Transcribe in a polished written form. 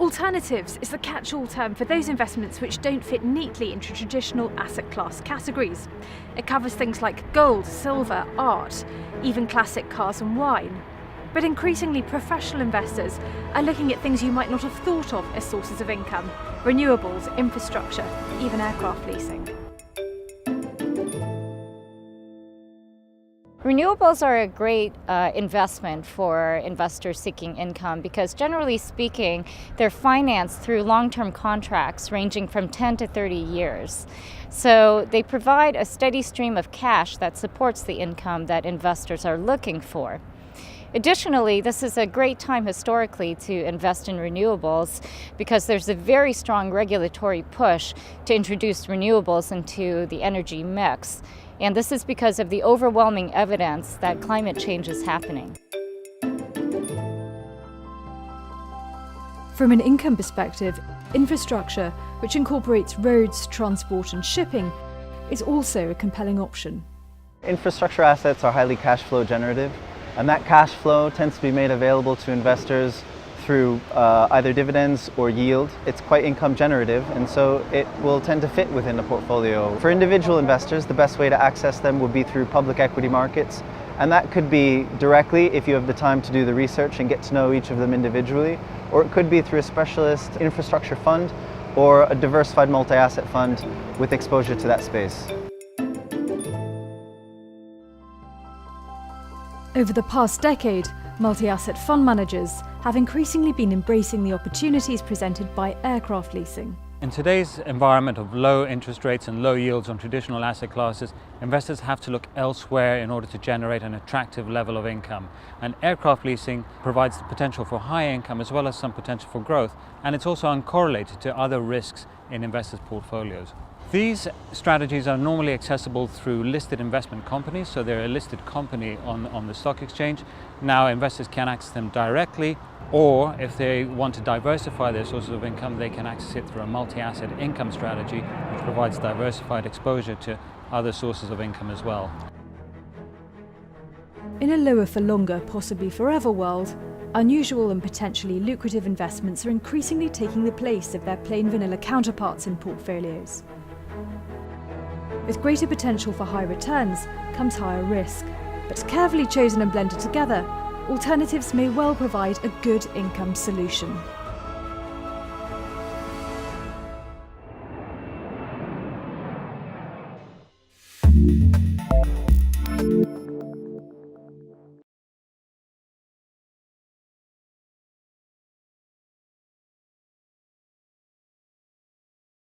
Alternatives is the catch-all term for those investments which don't fit neatly into traditional asset class categories. It covers things like gold, silver, art, even classic cars and wine. But increasingly, professional investors are looking at things you might not have thought of as sources of income: renewables, infrastructure, even aircraft leasing. Renewables are a great investment for investors seeking income because, generally speaking, they're financed through long-term contracts ranging from 10 to 30 years. So they provide a steady stream of cash that supports the income that investors are looking for. Additionally, this is a great time historically to invest in renewables because there's a very strong regulatory push to introduce renewables into the energy mix. And this is because of the overwhelming evidence that climate change is happening. From an income perspective, infrastructure, which incorporates roads, transport and shipping, is also a compelling option. Infrastructure assets are highly cash flow generative, and that cash flow tends to be made available to investors through either dividends or yield. It's quite income generative, and so it will tend to fit within a portfolio. For individual investors, the best way to access them would be through public equity markets, and that could be directly if you have the time to do the research and get to know each of them individually, or it could be through a specialist infrastructure fund or a diversified multi-asset fund with exposure to that space. Over the past decade, multi-asset fund managers have increasingly been embracing the opportunities presented by aircraft leasing. In today's environment of low interest rates and low yields on traditional asset classes, investors have to look elsewhere in order to generate an attractive level of income. And aircraft leasing provides the potential for high income as well as some potential for growth, and it's also uncorrelated to other risks in investors' portfolios. These strategies are normally accessible through listed investment companies, so they're a listed company on the stock exchange. Now investors can access them directly, or if they want to diversify their sources of income, they can access it through a multi-asset income strategy, which provides diversified exposure to other sources of income as well. In a lower for longer, possibly forever world, unusual and potentially lucrative investments are increasingly taking the place of their plain vanilla counterparts in portfolios. With greater potential for high returns comes higher risk, but carefully chosen and blended together, alternatives may well provide a good income solution.